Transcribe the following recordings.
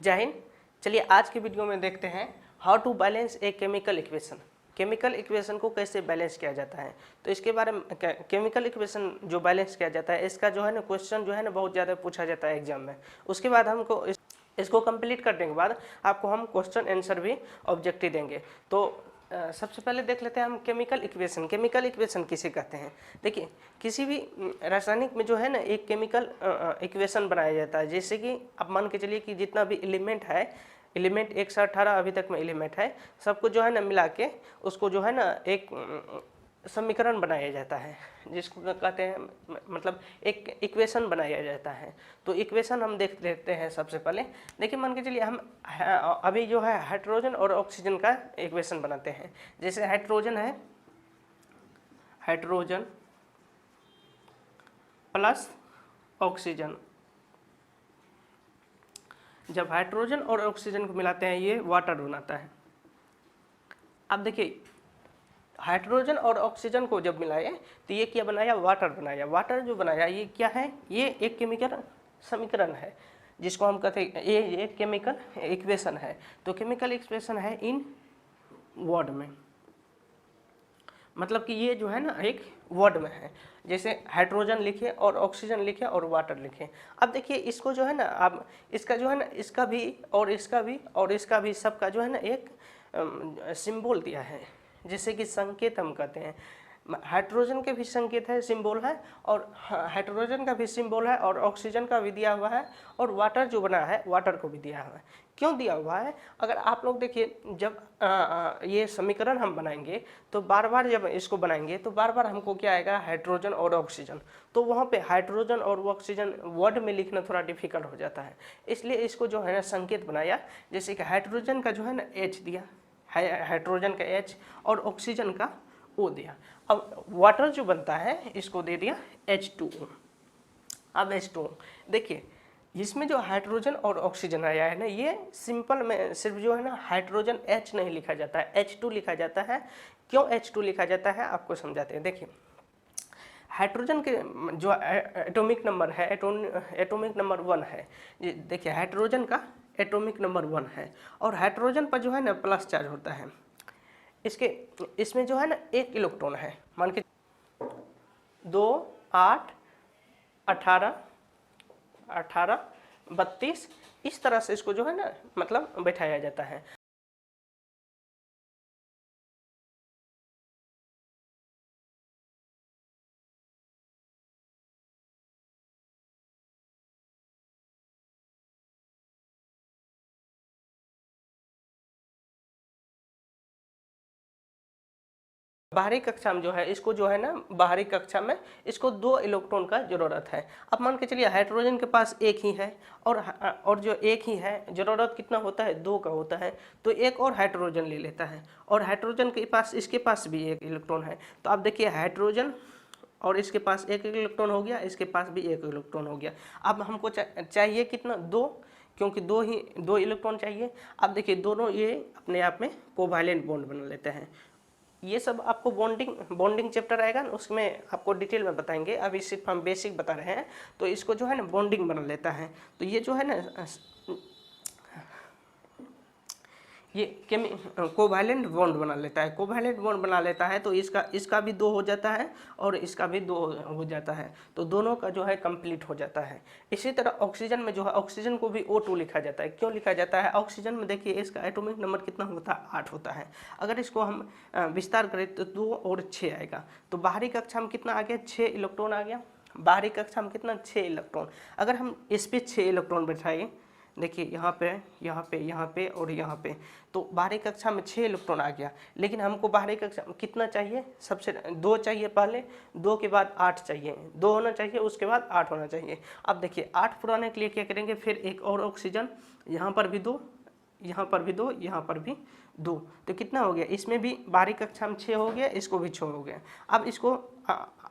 जय हिंद। चलिए आज की वीडियो में देखते हैं how to balance a chemical equation. Chemical equation को कैसे बैलेंस किया जाता है, तो इसके बारे में केमिकल इक्वेशन जो बैलेंस किया जाता है इसका जो है ना क्वेश्चन जो है ना बहुत ज़्यादा पूछा जाता है एग्जाम में। उसके बाद हमको इसको कंप्लीट करने के बाद आपको हम क्वेश्चन आंसर भी ऑब्जेक्टिव देंगे। तो सबसे पहले देख लेते हैं हम केमिकल इक्वेशन। केमिकल इक्वेशन किसे कहते हैं? देखिए, किसी भी रासायनिक में जो है ना एक केमिकल इक्वेशन बनाया जाता है। जैसे कि आप मान के चलिए कि जितना भी एलिमेंट है, एलिमेंट 1 से 18 अभी तक में एलिमेंट है, सबको जो है ना मिला के उसको जो है ना एक समीकरण बनाया जाता है, जिसको कहते हैं मतलब एक इक्वेशन बनाया जाता है। तो इक्वेशन हम देख लेते हैं। सबसे पहले देखिए, मान के चलिए हम अभी जो है हाइड्रोजन और ऑक्सीजन का इक्वेशन बनाते हैं। जैसे हाइड्रोजन है, हाइड्रोजन प्लस ऑक्सीजन। जब हाइड्रोजन और ऑक्सीजन को मिलाते हैं ये वाटर बनाता है। अब देखिए, हाइड्रोजन और ऑक्सीजन को जब मिलाए तो ये क्या बनाया? वाटर बनाया। वाटर जो बनाया ये क्या है? ये एक केमिकल समीकरण है, जिसको हम कहते हैं ये एक केमिकल इक्वेशन है। तो केमिकल इक्वेशन है इन वर्ड में, मतलब कि ये जो है ना एक वर्ड में है। जैसे हाइड्रोजन लिखे और ऑक्सीजन लिखे और वाटर लिखे। अब देखिए इसको जो है ना, अब इसका जो है ना इसका भी और इसका भी और इसका भी सबका जो है ना एक सिंबल दिया है, जैसे कि संकेत हम कहते हैं। हाइड्रोजन के भी संकेत है, सिंबल है, और हाइड्रोजन का भी सिंबल है, और ऑक्सीजन का भी दिया हुआ है, और वाटर जो बना है वाटर को भी दिया हुआ है। क्यों दिया हुआ है? अगर आप लोग देखिए, जब ये समीकरण हम बनाएंगे तो बार बार जब इसको बनाएंगे तो बार बार हमको क्या आएगा? हाइड्रोजन और ऑक्सीजन। तो वहाँ पे हाइड्रोजन और ऑक्सीजन वर्ड में लिखना थोड़ा डिफिकल्ट हो जाता है, इसलिए इसको जो है ना संकेत बनाया। जैसे कि हाइड्रोजन का जो है ना H दिया, हाइड्रोजन का H, और ऑक्सीजन का O दिया। अब वाटर जो बनता है इसको दे दिया H2O। अब H2O देखिए, इसमें जो हाइड्रोजन और ऑक्सीजन आया है ना, ये सिंपल में सिर्फ जो है ना हाइड्रोजन H नहीं लिखा जाता है, H2 लिखा जाता है। क्यों H2 लिखा जाता है आपको समझाते हैं। देखिए, हाइड्रोजन के जो एटॉमिक नंबर है, एटॉमिक नंबर 1 है। देखिए, हाइड्रोजन का एटॉमिक नंबर 1 है, और हाइड्रोजन पर जो है ना प्लस चार्ज होता है। इसमें जो है ना 1 इलेक्ट्रॉन है। मान के 2, 8, 18, 32 इस तरह से इसको जो है ना मतलब बैठाया जाता है। बाहरी कक्षा में जो है इसको जो है ना बाहरी कक्षा में इसको 2 इलेक्ट्रॉन का जरूरत है। अब मान के चलिए हाइड्रोजन के पास 1 ही है, और जो 1 ही है जरूरत कितना होता है? 2 का होता है। तो एक और हाइड्रोजन ले लेता है, और हाइड्रोजन के पास इसके पास भी 1 इलेक्ट्रॉन है। तो आप देखिए, हाइड्रोजन और इसके पास 1 इलेक्ट्रॉन हो गया, इसके पास भी 1 इलेक्ट्रॉन हो गया। अब हमको चाहिए कितना? 2, क्योंकि 2 इलेक्ट्रॉन चाहिए। अब देखिए, दोनों ये अपने आप में कोवैलेंट बॉन्ड बना लेते हैं। ये सब आपको बॉन्डिंग चैप्टर आएगा ना, उसमें आपको डिटेल में बताएंगे। अभी सिर्फ हम बेसिक बता रहे हैं। तो इसको जो है ना बॉन्डिंग बना लेता है। तो ये जो है ना ये कोवैलेंट बॉन्ड बना लेता है। कोवैलेंट बॉन्ड बना लेता है तो इसका भी 2 हो जाता है, और इसका भी 2 हो जाता है। तो दोनों का जो है कंप्लीट हो जाता है। इसी तरह ऑक्सीजन में जो है, ऑक्सीजन को भी O2 लिखा जाता है। क्यों लिखा जाता है? ऑक्सीजन में देखिए इसका एटॉमिक नंबर कितना होता है? 8 होता है। अगर इसको हम विस्तार करें तो 2 और 6 आएगा। तो बाहरी कक्षा में कितना आ गया? 6 इलेक्ट्रॉन आ गया। बाहरी कक्षा में कितना? 6 इलेक्ट्रॉन। अगर हम इस पर 6 इलेक्ट्रॉन बैठाएँ, देखिए यहाँ पे, यहाँ पे, यहाँ पे और यहाँ पे, तो बाहरी कक्षा में 6 इलेक्ट्रॉन आ गया। लेकिन हमको बाहरी कक्षा में कितना चाहिए? सबसे 2 चाहिए पहले, 2 के बाद 8 चाहिए, 2 होना चाहिए, उसके बाद 8 होना चाहिए। अब देखिए 8 पुराने के लिए क्या करेंगे? फिर एक और ऑक्सीजन, यहाँ पर भी 2, यहाँ पर भी 2, यहाँ पर भी 2। तो कितना हो गया? इसमें भी बाहरी कक्षा में 6 हो गया, इसको भी 6 हो गया। अब इसको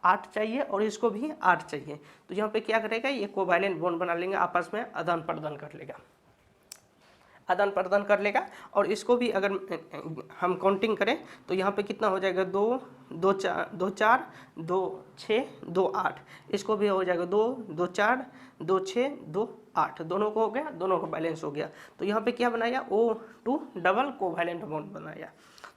8 चाहिए और इसको भी 8 चाहिए। तो यहाँ पे क्या करेगा? ये कोवैलेंट बॉन्ड बना लेंगे, आपस में आदान प्रदान कर लेगा, आदान प्रदान कर लेगा। और इसको भी अगर हम काउंटिंग करें तो यहाँ पे कितना हो जाएगा? 2, 2, 4, 2, 4, 2, 6, 2, 8। इसको भी हो जाएगा 2, 2, 4, 2, 6, 2, 8, दोनों को हो गया, दोनों को बैलेंस हो गया। तो यहाँ पे क्या बनाया, O2 डबल कोवैलेंट बॉन्ड बनाया।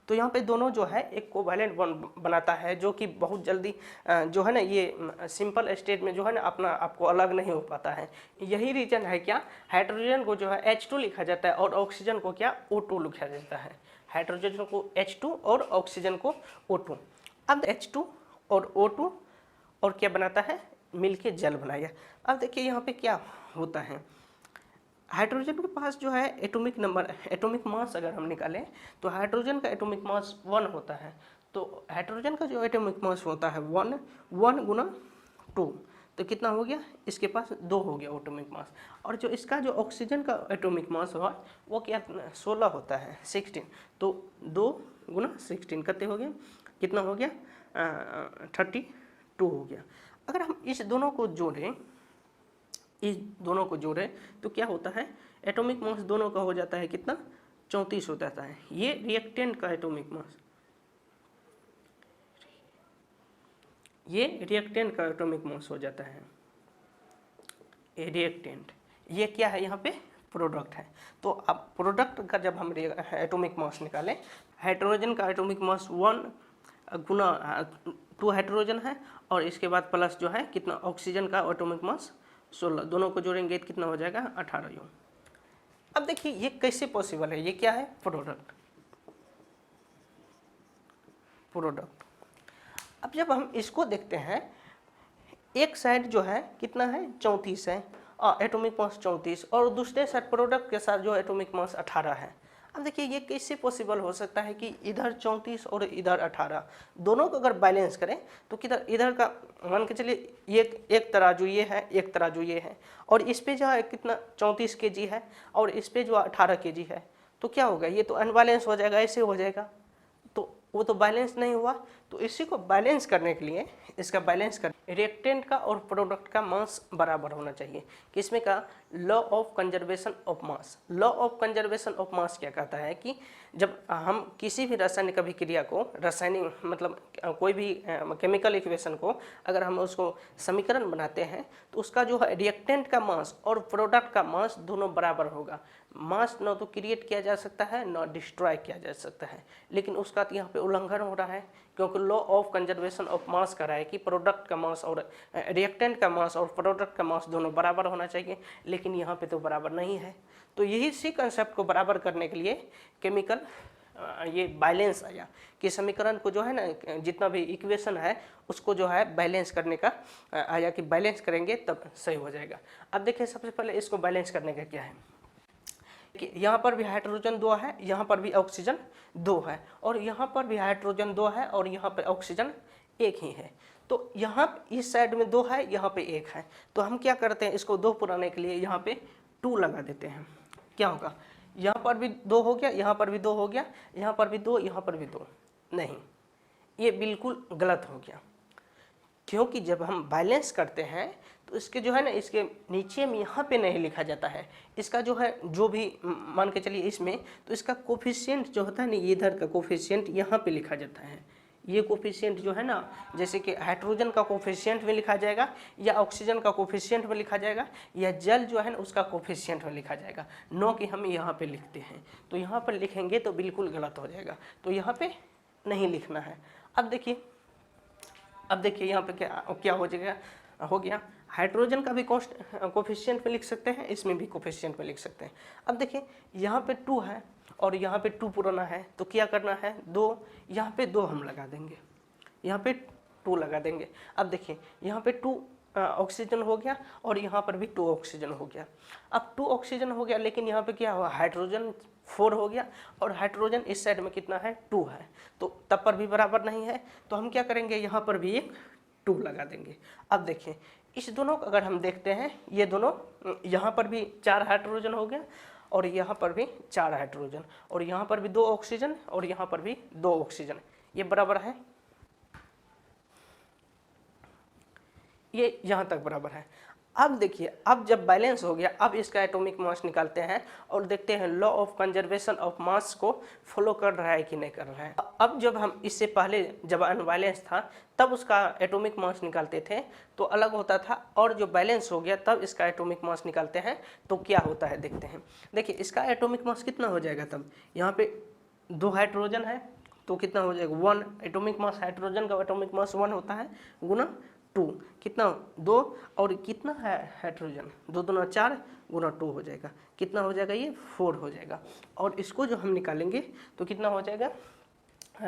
तो यहाँ पे दोनों जो है एक कोवैलेंट बॉन्ड बनाता है, जो कि बहुत जल्दी जो है ना ये सिंपल स्टेट में जो है ना अपना आपको अलग नहीं हो पाता है। यही रीजन है क्या, हाइड्रोजन को जो है H2 लिखा जाता है और ऑक्सीजन को क्या O2 लिखा जाता है। हाइड्रोजन को H2 और ऑक्सीजन को O2। अब H2 और O2 और क्या बनाता है, मिलके जल बनाया। अब देखिए यहाँ पे क्या होता है, हाइड्रोजन के पास जो है एटॉमिक नंबर, एटॉमिक मास अगर हम निकालें तो हाइड्रोजन का एटॉमिक मास 1 होता है। तो हाइड्रोजन का जो एटॉमिक मास होता है 1 गुना 2, तो कितना हो गया, इसके पास 2 हो गया एटॉमिक मास। और जो इसका जो ऑक्सीजन का एटॉमिक मास हुआ वो क्या 16 होता है, 16। तो 2 गुना 16 कितने हो गया, कितना हो गया 32 हो गया। अगर हम इस दोनों को जोड़ें, इस दोनों को जोड़ें तो क्या होता है, एटॉमिक मास दोनों का हो जाता है कितना, 34 हो जाता है। ये रिएक्टेंट का एटॉमिक मास, ये रिएक्टेंट का एटॉमिक मास हो जाता है, ये रिएक्टेंट। ये क्या है, यहाँ पे प्रोडक्ट है। तो अब प्रोडक्ट का जब हम एटॉमिक मास निकालें, हाइड्रोजन का एटॉमिक मास 1 गुना 2 हाइड्रोजन है और इसके बाद प्लस जो है कितना ऑक्सीजन का एटॉमिक मास 16, दोनों को जोड़ेंगे तो कितना हो जाएगा 18 यूं। अब देखिए ये कैसे पॉसिबल है, ये क्या है, प्रोडक्ट। अब जब हम इसको देखते हैं, एक साइड जो है कितना है 34 है, एटॉमिक मास 34, और दूसरे साइड प्रोडक्ट के साथ जो एटॉमिक मास 18 है। अब देखिए ये कैसे पॉसिबल हो सकता है कि इधर 34 और इधर 18, दोनों को अगर बैलेंस करें तो किधर, इधर का मान के चलिए एक तराजू ये है, एक तराजू ये है, और इस पे जो है कितना 34 केजी है और इस पे जो 18 केजी है, तो क्या होगा, ये तो अनबैलेंस हो जाएगा, ऐसे हो जाएगा, तो वो तो बैलेंस नहीं हुआ। तो इसी को बैलेंस करने के लिए, इसका बैलेंस कर, रिएक्टेंट का और प्रोडक्ट का मास बराबर होना चाहिए। किसमें का, law of conservation of mass. Law of conservation of mass क्या कहता है कि जब हम किसी भी रासायनिक अभिक्रिया को, रासायनिक मतलब कोई भी केमिकल इक्वेशन को अगर हम उसको समीकरण बनाते हैं तो उसका जो है रिएक्टेंट का मास और प्रोडक्ट का मास दोनों बराबर होगा। मास न तो क्रिएट किया जा सकता है न डिस्ट्रॉय किया जा सकता है, लेकिन उसका तो यहाँ पे उल्लंघन हो रहा है, क्योंकि law of conservation of mass कह रहा है कि प्रोडक्ट का मास और रिएक्टेंट का मास और प्रोडक्ट का मास दोनों बराबर होना चाहिए, लेकिन यहाँ पे तो बराबर नहीं है। तो यही सी कंसेप्ट को बराबर करने के लिए केमिकल ये बैलेंस आया कि समीकरण को जो है ना, जितना भी इक्वेशन है उसको जो है बैलेंस करने का आया कि बैलेंस करेंगे तब सही हो जाएगा। अब देखिए सबसे पहले इसको बैलेंस करने का क्या है, यहाँ पर भी हाइड्रोजन 2 है, यहाँ पर भी ऑक्सीजन 2 है, और यहाँ पर भी हाइड्रोजन 2 है और यहाँ पर ऑक्सीजन 1 ही है। तो यहाँ इस साइड में 2 है, यहाँ पे 1 है, तो हम क्या करते हैं, इसको 2 पुराने के लिए यहाँ पे 2 लगा देते हैं। क्या होगा, यहाँ पर भी 2 हो गया, यहाँ पर भी 2 हो गया, यहाँ पर भी 2, यहाँ पर भी 2, नहीं, ये बिल्कुल गलत हो गया, क्योंकि जब हम बैलेंस करते हैं तो इसके जो है ना, इसके नीचे में यहाँ पे नहीं लिखा जाता है, इसका जो है जो भी मान के चलिए इसमें, तो इसका कोफिशिएंट जो होता है ना, ये इधर का कोफिशिएंट यहाँ पे लिखा जाता है। ये कोफिशिएंट जो है ना, जैसे कि हाइड्रोजन का कोफिशिएंट में लिखा जाएगा, या ऑक्सीजन का कोफिशिएंट में लिखा जाएगा, या जल जो है ना उसका कोफिशिएंट में लिखा जाएगा, नो कि हम यहाँ पे लिखते हैं। तो यहाँ पर लिखेंगे तो बिल्कुल गलत हो जाएगा, तो यहाँ पे नहीं लिखना है। अब देखिए यहाँ पे क्या हो गया, हाइड्रोजन का भी कोफिशिएंट में लिख सकते हैं, इसमें भी कोफिशिएंट में लिख सकते हैं। अब देखिए यहाँ पे 2 है और यहाँ पे 2 पुराना है, तो क्या करना है, 2, यहाँ पे 2 हम लगा देंगे, यहाँ पे 2 लगा देंगे। अब देखिए यहाँ पे 2 ऑक्सीजन हो गया और यहाँ पर भी 2 ऑक्सीजन हो गया। अब 2 ऑक्सीजन हो गया, लेकिन यहाँ पे क्या हुआ, हाइड्रोजन 4 हो गया और हाइड्रोजन इस साइड में कितना है, 2 है, तो तब पर भी बराबर नहीं है, तो हम क्या करेंगे, यहाँ पर भी एक 2 लगा देंगे। अब देखिए इस दोनों को अगर हम देखते हैं, ये दोनों, यहाँ पर भी 4 हाइड्रोजन हो गया और यहाँ पर भी 4 हाइड्रोजन, और यहाँ पर भी 2 ऑक्सीजन और यहाँ पर भी 2 ऑक्सीजन, ये बराबर है, ये यहाँ तक बराबर है। अब देखिए, अब जब बैलेंस हो गया, अब इसका एटॉमिक मास निकालते हैं और देखते हैं law of conservation of mass को फॉलो कर रहा है कि नहीं कर रहा है। अब जब हम इससे पहले जब अनबैलेंस था तब उसका एटॉमिक मास निकालते थे तो अलग होता था, और जो बैलेंस हो गया तब इसका एटॉमिक मास निकालते हैं तो क्या होता है देखते हैं। देखिए इसका एटॉमिक मास कितना हो जाएगा, तब यहाँ पे 2 हाइड्रोजन है तो कितना हो जाएगा 1 एटॉमिक मास, हाइड्रोजन का एटॉमिक मास 1 होता है गुना 2, कितना 2, और कितना है हाइड्रोजन 2 दूना 4 गुना 2 हो जाएगा, कितना हो जाएगा ये 4 हो जाएगा। और इसको जो हम निकालेंगे तो कितना हो जाएगा,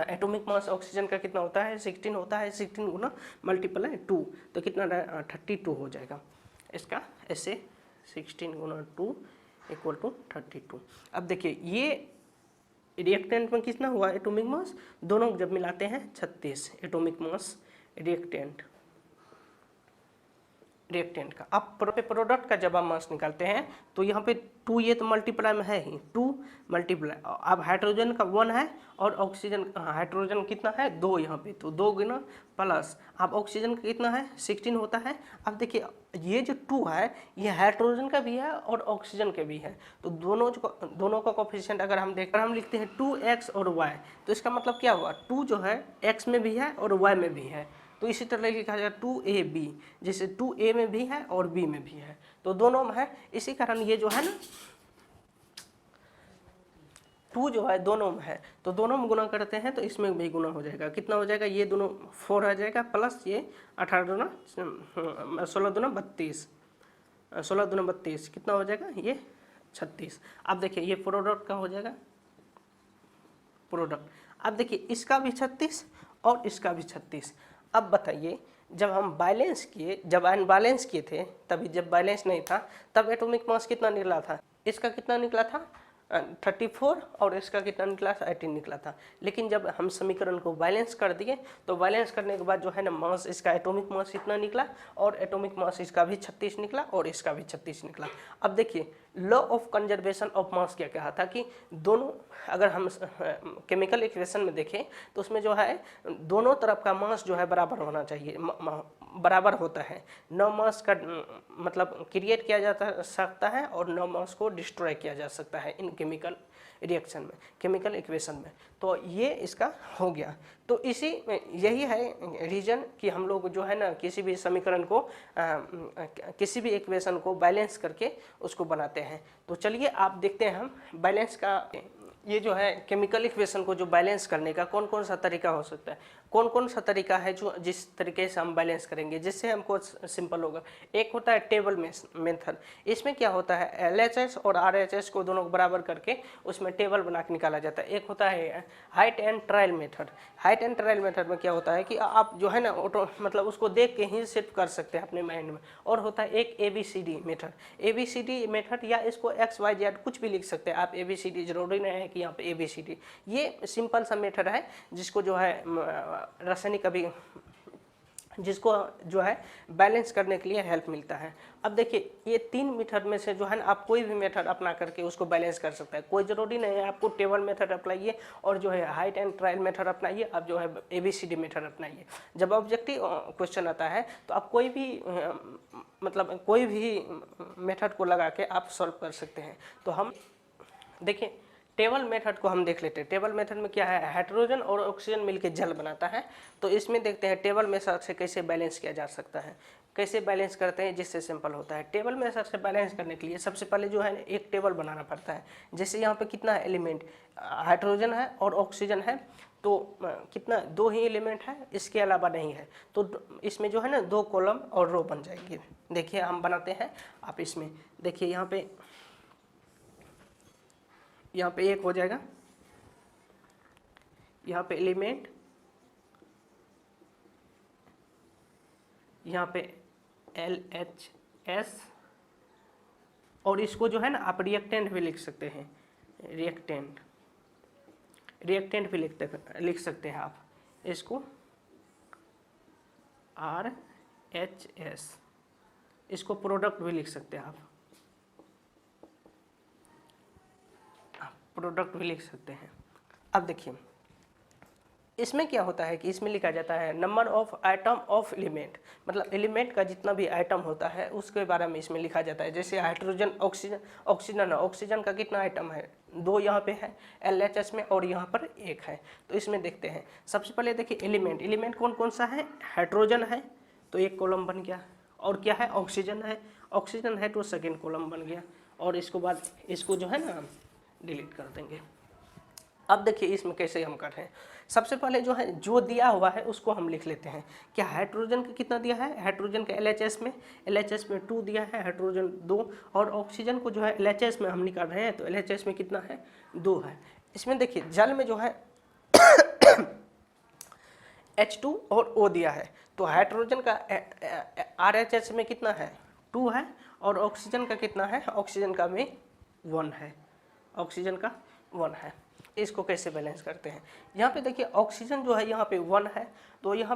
एटॉमिक मास ऑक्सीजन का कितना होता है 16 होता है, 16 गुना मल्टीप्लाई 2 तो कितना 32 हो जाएगा इसका, ऐसे 16 गुना 2 इक्वल टू 32। अब देखिए ये रिएक्टेंट में कितना हुआ एटॉमिक मास, दोनों जब मिलाते हैं 36 एटॉमिक मास रिएक्टेंट का। अब प्रोडक्ट का जब आप मास निकालते हैं तो यहाँ पे 2 ये तो मल्टीप्लाई में है ही, 2 मल्टीप्लाई, अब हाइड्रोजन का 1 है और ऑक्सीजन हाइड्रोजन कितना है 2 यहाँ पे, तो 2 गुना प्लस अब ऑक्सीजन का कितना है 16 होता है। अब देखिए ये जो 2 है ये हाइड्रोजन का भी है और ऑक्सीजन का भी है, तो दोनों का कोफिशिएंट अगर हम देखकर हम लिखते हैं 2x और y, तो इसका मतलब क्या हुआ 2 जो है x में भी है और y में भी है, तो इसी तरह लिखा जाएगा 2ab, जैसे 2a में भी है और b में भी है, तो दोनों में है, इसी कारण ये जो है ना 2 जो है दोनों में है तो दोनों में गुना करते हैं तो इसमें भी गुना हो जाएगा, कितना हो जाएगा ये दोनों 4 आ जाएगा प्लस ये 18 दूना 16 दूना 32, 16 दूना 32 कितना हो जाएगा ये 36। अब देखिए ये प्रोडक्ट का हो जाएगा प्रोडक्ट। अब देखिए इसका भी 36 और इसका भी 36। अब बताइए जब हम बैलेंस किए, जब अनबैलेंस किए थे तभी, जब बैलेंस नहीं था तब एटॉमिक मास कितना निकला था, इसका कितना निकला था 34 और इसका कितना निकला था 18 निकला था। लेकिन जब हम समीकरण को बैलेंस कर दिए तो बैलेंस करने के बाद जो है ना मास, इसका एटॉमिक मास इतना निकला और एटॉमिक मास इसका भी 36 निकला और इसका भी 36 निकला। अब देखिए law of conservation of mass क्या कहा था कि दोनों, अगर हम केमिकल इक्वेशन में देखें तो उसमें जो है दोनों तरफ का मास जो है बराबर होना चाहिए, बराबर होता है, न मास का मतलब क्रिएट किया जा सकता है और न मास को डिस्ट्रॉय किया जा सकता है इन केमिकल रिएक्शन में, केमिकल इक्वेशन में। तो ये इसका हो गया, तो इसी यही है रीजन कि हम लोग जो है ना किसी भी समीकरण को किसी भी इक्वेशन को बैलेंस करके उसको बनाते हैं। तो चलिए आप देखते हैं हम बैलेंस का, ये जो है केमिकल इक्वेशन को जो बैलेंस करने का कौन कौन सा तरीका हो सकता है, कौन कौन सा तरीका है जो जिस तरीके से हम बैलेंस करेंगे जिससे हमको सिंपल होगा। एक होता है टेबल मेथड, इसमें क्या होता है LHS और RHS को दोनों को बराबर करके उसमें टेबल बना के निकाला जाता है। एक होता है height and trial method, height and trial method में क्या होता है कि आप जो है ना ऑटो मतलब उसको देख के ही सेट कर सकते हैं अपने माइंड में। और होता है एक ABCD मेथड, ABCD मेथड या इसको XYZ कुछ भी लिख सकते हैं आप, ABCD जरूरी नहीं है कि यहाँ पे ABCD, ये सिंपल सा मेथड है जिसको जो है रासायनिक अभी जिसको जो है बैलेंस करने के लिए हेल्प मिलता है। अब देखिए ये 3 मेथड में से जो है ना आप कोई भी मेथड अपना करके उसको बैलेंस कर सकता है, कोई ज़रूरी नहीं है आपको टेबल मेथड अप्लाइए और जो है हाइट एंड ट्रायल मेथड अपनाइए, अब जो है ABCD मेथड अपनाइए। जब ऑब्जेक्टिव क्वेश्चन आता है तो आप कोई भी मतलब कोई भी मेथड को लगा के आप सॉल्व कर सकते हैं। तो हम देखिए टेबल मेथड को हम देख लेते हैं। टेबल मेथड में क्या है, हाइड्रोजन और ऑक्सीजन मिलकर जल बनाता है, तो इसमें देखते हैं टेबल मेथड से कैसे बैलेंस किया जा सकता है, कैसे बैलेंस करते हैं जिससे सिंपल होता है। टेबल मेथड से बैलेंस करने के लिए सबसे पहले जो है एक टेबल बनाना पड़ता है। जैसे यहाँ पे कितना है एलिमेंट, हाइड्रोजन है और ऑक्सीजन है, तो कितना 2 ही एलिमेंट है, इसके अलावा नहीं है, तो इसमें जो है ना 2 कॉलम और रो बन जाएंगे। देखिए हम बनाते हैं, आप इसमें देखिए यहाँ पे एक हो जाएगा, यहाँ पे एलिमेंट, यहाँ पे LHS, और इसको जो है ना आप रिएक्टेंट भी लिख सकते हैं, रिएक्टेंट भी लिख सकते हैं आप इसको RHS, इसको प्रोडक्ट भी लिख सकते हैं आप, प्रोडक्ट भी लिख सकते हैं। अब देखिए इसमें क्या होता है कि इसमें लिखा जाता है number of item of element, मतलब एलिमेंट का जितना भी आइटम होता है उसके बारे में इसमें लिखा जाता है। जैसे हाइड्रोजन, ऑक्सीजन, ऑक्सीजन है, ऑक्सीजन का कितना आइटम है, 2 यहाँ पे है LHS में और यहाँ पर 1 है। तो इसमें देखते हैं, सबसे पहले देखिए एलिमेंट, एलिमेंट कौन कौन सा है, हाइड्रोजन है तो 1 कॉलम बन गया, और क्या है ऑक्सीजन है, ऑक्सीजन है तो 2nd कॉलम बन गया, और इसको बाद इसको जो है ना डिलीट कर देंगे। अब देखिए इसमें कैसे हम कर रहे हैं, सबसे पहले जो है जो दिया हुआ है उसको हम लिख लेते हैं। क्या हाइड्रोजन का कितना दिया है, हाइड्रोजन का LHS में 2 दिया है, हाइड्रोजन 2, और ऑक्सीजन को जो है LHS में हम निकाल रहे हैं तो LHS में कितना है 2 है। इसमें देखिए जल में जो है H2 और O दिया है, तो हाइड्रोजन का RHS में कितना है 2 है, और ऑक्सीजन का कितना है, ऑक्सीजन का भी 1 है, ऑक्सीजन का 1 है। इसको कैसे बैलेंस करते हैं, यहाँ पे देखिए ऑक्सीजन जो है यहाँ पे 1 है, तो यहाँ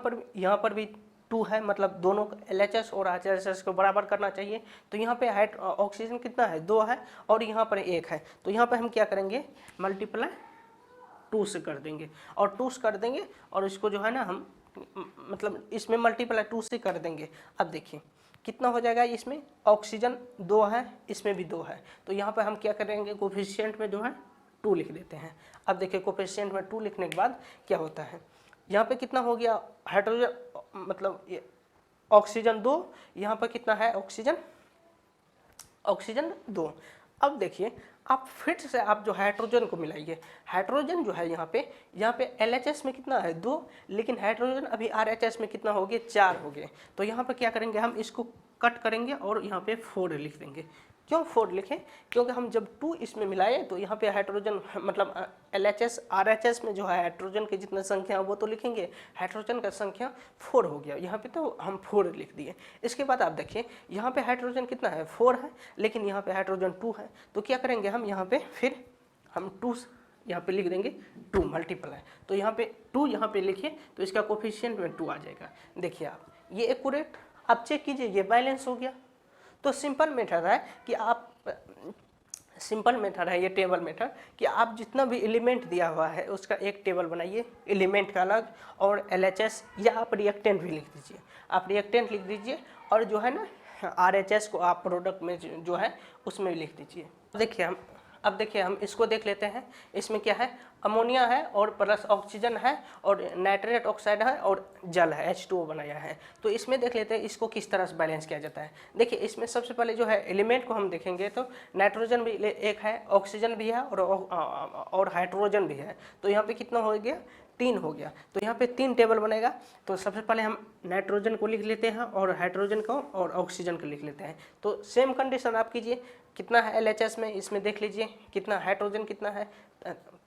पर भी 2 है, मतलब दोनों LHS और RHS को बराबर करना चाहिए। तो यहाँ पे ऑक्सीजन कितना है 2 है, और यहाँ पर 1 है, तो यहाँ पे हम क्या करेंगे मल्टीप्लाई 2 से कर देंगे, और 2 से कर देंगे, और इसको जो है ना हम मतलब इसमें मल्टीप्लाई 2 से कर देंगे। अब देखिए कितना हो जाएगा, इसमें ऑक्सीजन 2 है, इसमें भी 2 है, तो यहाँ पर हम क्या करेंगे कोफिशिएंट में जो है 2 लिख देते हैं। अब देखिए कोफिशिएंट में 2 लिखने के बाद क्या होता है, यहाँ पे कितना हो गया हाइड्रोजन मतलब ऑक्सीजन 2, यहाँ पर कितना है ऑक्सीजन 2। अब देखिए आप फिर से आप जो हाइड्रोजन को मिलाइए, हाइड्रोजन जो है यहाँ पे LHS में कितना है 2, लेकिन हाइड्रोजन अभी RHS में कितना हो गया 4 हो गए। तो यहाँ पर क्या करेंगे हम इसको कट करेंगे और यहाँ पे 4 लिख देंगे। क्यों 4 लिखें, क्योंकि हम जब 2 इसमें मिलाए तो यहाँ पे हाइड्रोजन मतलब LHS RHS में जो है हाइड्रोजन की जितना संख्या वो तो लिखेंगे, हाइड्रोजन का संख्या 4 हो गया, यहाँ पे तो हम 4 लिख दिए। इसके बाद आप देखिए यहाँ पे हाइड्रोजन कितना है 4 है, लेकिन यहाँ पे हाइड्रोजन 2 है, तो क्या करेंगे हम यहाँ पे फिर हम 2 यहाँ पे लिख देंगे 2 मल्टीप्लाई, तो यहाँ पे 2 यहाँ पे लिखिए तो इसका कोफिशिएंट में 2 आ जाएगा। देखिए आप ये एक्यूरेट, आप चेक कीजिए ये बैलेंस हो गया। तो सिंपल मेथड है कि आप ये टेबल मेथड कि आप जितना भी एलिमेंट दिया हुआ है उसका एक टेबल बनाइए, एलिमेंट का अलग, और LHS या आप रिएक्टेंट भी लिख दीजिए, आप रिएक्टेंट लिख दीजिए, और जो है ना RHS को आप प्रोडक्ट में जो है उसमें लिख दीजिए। अब देखिए हम इसको देख लेते हैं, इसमें क्या है अमोनिया है और प्लस ऑक्सीजन है और नाइट्रेट ऑक्साइड है और जल है H2O बनाया है। तो इसमें देख लेते हैं इसको किस तरह से बैलेंस किया जाता है। देखिए इसमें सबसे पहले जो है एलिमेंट को हम देखेंगे तो नाइट्रोजन भी 1 है, ऑक्सीजन भी है और हाइड्रोजन भी है, तो यहाँ पे कितना हो गया 3 हो गया। तो यहाँ पे 3 टेबल बनेगा। तो सबसे पहले हम नाइट्रोजन को लिख लेते हैं और हाइड्रोजन को और ऑक्सीजन को लिख लेते हैं। तो सेम कंडीशन आप कीजिए, कितना है LHS में इसमें देख लीजिए, कितना हाइड्रोजन कितना है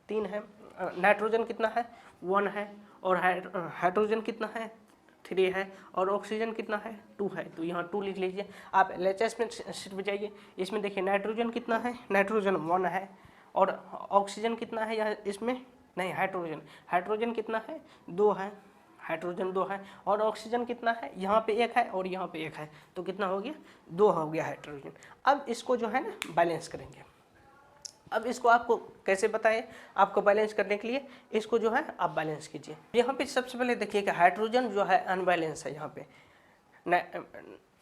3 है, नाइट्रोजन कितना है 1 है, और हाइड्रोजन कितना है 3 है, और ऑक्सीजन कितना है 2 है, तो यहाँ 2 लिख लीजिए। आप LHS में सिर्फ जाइए, इसमें देखिए नाइट्रोजन कितना है, नाइट्रोजन 1 है, और ऑक्सीजन कितना है यहाँ इसमें नहीं, हाइड्रोजन कितना है 2 है, हाइड्रोजन 2 है, और ऑक्सीजन कितना है यहाँ पे 1 है और यहाँ पे 1 है, तो कितना हो गया 2 हो गया हाइड्रोजन। अब इसको जो है ना बैलेंस करेंगे। अब इसको आपको कैसे बताएं, आपको बैलेंस करने के लिए इसको जो है आप बैलेंस कीजिए। यहाँ पे सबसे पहले देखिए कि हाइड्रोजन जो है अनबैलेंस है, यहाँ पे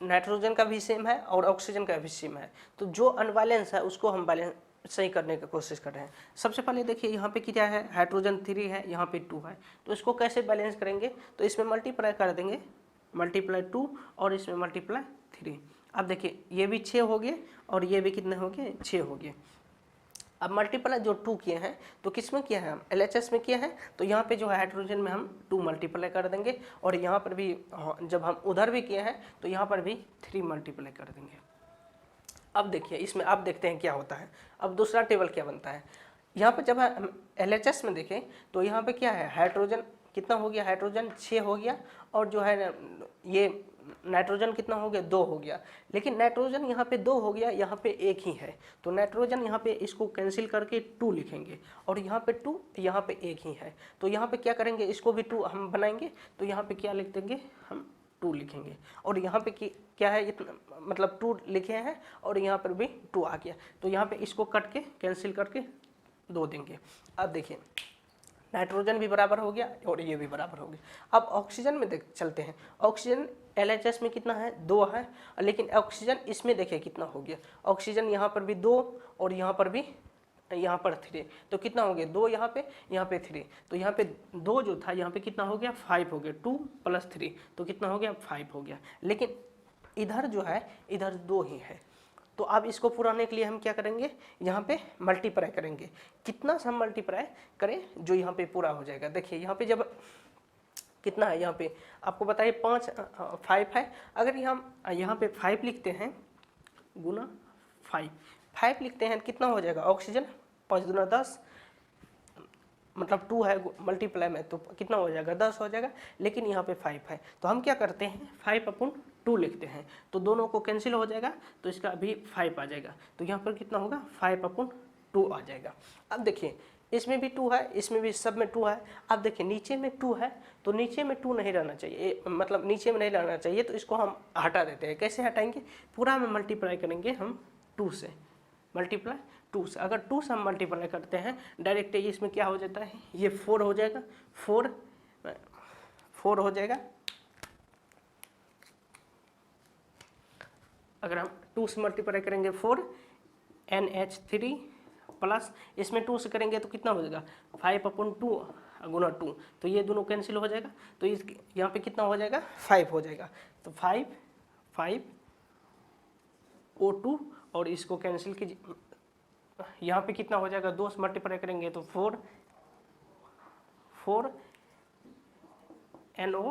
नाइट्रोजन का भी सेम है और ऑक्सीजन का भी सेम है, तो जो अनबैलेंस है उसको हम बैलेंस सही करने की कोशिश कर रहे हैं। सबसे पहले देखिए यहाँ पे क्या है हाइड्रोजन 3 है, यहाँ पे 2 है, तो इसको कैसे बैलेंस करेंगे, तो इसमें मल्टीप्लाई कर देंगे, मल्टीप्लाई 2 और इसमें मल्टीप्लाई 3। अब देखिए ये भी 6 हो गए और ये भी कितने हो गए 6 हो गए। अब मल्टीप्लाई जो 2 किए हैं तो किस में किया है हम LHS में किए हैं, तो यहाँ पे जो है हाइड्रोजन में हम 2 मल्टीप्लाई कर देंगे, और यहाँ पर भी जब हम उधर भी किए हैं तो यहाँ पर भी 3 मल्टीप्लाई कर देंगे। अब देखिए इसमें अब देखते हैं क्या होता है। अब दूसरा टेबल क्या बनता है, यहाँ पे जब हम LHS में देखें तो यहाँ पे क्या है हाइड्रोजन कितना हो गया, हाइड्रोजन 6 हो गया, और जो है ये नाइट्रोजन कितना हो गया 2 हो गया, लेकिन नाइट्रोजन यहाँ पे 2 हो गया, यहाँ पे 1 ही है, तो नाइट्रोजन यहाँ पे इसको कैंसिल करके 2 लिखेंगे, और यहाँ पे 2 यहाँ पे 1 ही है, तो यहाँ पे क्या करेंगे इसको भी 2 हम बनाएंगे, तो यहाँ पे क्या लिख देंगे हम 2 लिखेंगे, और यहाँ पे क्या है इतना मतलब 2 लिखे हैं और यहाँ पर भी 2 आ गया, तो यहाँ पे इसको कट के कैंसिल करके 2 देंगे। अब देखिए नाइट्रोजन भी बराबर हो गया और ये भी बराबर हो गया। अब ऑक्सीजन में देख चलते हैं। ऑक्सीजन LHS में कितना है, 2 है, लेकिन ऑक्सीजन इसमें देखिए कितना हो गया। ऑक्सीजन यहाँ पर भी 2 और यहाँ पर भी, यहाँ पर 3, तो कितना हो गया 2 यहाँ पे 3, तो यहाँ पे 2 जो था यहाँ पे कितना हो गया 5 हो गया, 2 + 3 तो कितना हो गया 5 हो गया। लेकिन इधर जो है इधर 2 ही है, तो अब इसको पुराने के लिए हम क्या करेंगे, यहाँ पे मल्टीप्लाई करेंगे। कितना से हम मल्टीप्लाई करें जो यहाँ पे पूरा हो जाएगा। देखिए यहाँ पे जब कितना है, यहाँ पे आपको बताइए 5 है, अगर यहाँ पे 5 लिखते हैं गुना 5 लिखते हैं कितना हो जाएगा, ऑक्सीजन 5 दूना 10, मतलब 2 है मल्टीप्लाई में तो कितना हो जाएगा 10 हो जाएगा। लेकिन यहाँ पे 5 है तो हम क्या करते हैं 5/2 लिखते हैं, तो दोनों को कैंसिल हो जाएगा, तो इसका अभी 5 आ जाएगा, तो यहाँ पर कितना होगा 5/2 आ जाएगा। अब देखिए इसमें भी 2 है, इसमें भी, सब में 2 है। अब देखिए नीचे में 2 है तो नीचे में 2 नहीं रहना चाहिए, मतलब नीचे में नहीं रहना चाहिए, तो इसको हम हटा देते हैं। कैसे हटाएंगे, पूरा में मल्टीप्लाई करेंगे हम 2 से, मल्टीप्लाई 2 से। अगर 2 से हम मल्टीप्लाई करते हैं डायरेक्ट, इसमें क्या हो जाता है, ये 4 हो जाएगा, 4 हो जाएगा। अगर हम 2 से मल्टीप्लाई करेंगे 4 NH3 प्लस इसमें 2 से करेंगे तो कितना हो जाएगा 5/2 गुना 2, तो ये दोनों कैंसिल हो जाएगा, तो इस यहाँ पे कितना हो जाएगा 5 हो जाएगा, तो 5 O2 और इसको कैंसिल कीजिए, यहाँ पे कितना हो जाएगा 2 से मल्टीप्लाई करेंगे तो 4 NO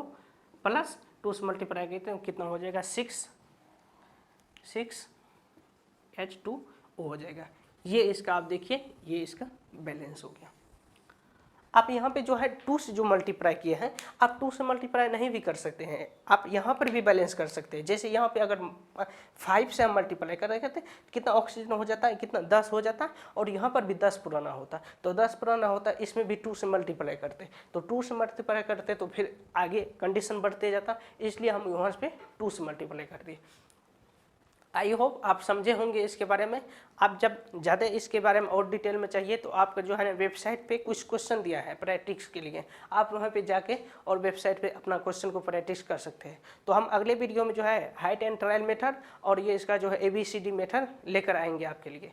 प्लस 2 से मल्टीप्लाई करते हैं कितना हो जाएगा 6 H2O हो जाएगा। ये इसका आप देखिए, ये इसका बैलेंस हो गया। आप यहाँ पे जो है 2 से जो मल्टीप्लाई किए हैं, आप 2 से मल्टीप्लाई नहीं भी कर सकते हैं, आप यहाँ पर भी बैलेंस कर सकते हैं। जैसे यहाँ पे अगर 5 से हम मल्टीप्लाई कर रहे थे कितना ऑक्सीजन हो जाता है, कितना 10 हो जाता है, और यहाँ पर भी 10 पुराना होता, तो 10 पुराना होता, इसमें भी 2 से मल्टीप्लाई करते, तो 2 से मल्टीप्लाई करते तो फिर आगे कंडीशन बढ़ते जाता, इसलिए हम यहाँ पे 2 से मल्टीप्लाई कर दिए। आई होप आप समझे होंगे इसके बारे में। आप जब ज़्यादा इसके बारे में और डिटेल में चाहिए तो आपका जो है ना वेबसाइट पे कुछ क्वेश्चन दिया है प्रैक्टिस के लिए, आप वहाँ पे जाके और वेबसाइट पे अपना क्वेश्चन को प्रैक्टिस कर सकते हैं। तो हम अगले वीडियो में जो है हाइट एंड ट्रायल मेथड और ये इसका जो है ABCD मेथड लेकर आएंगे आपके लिए।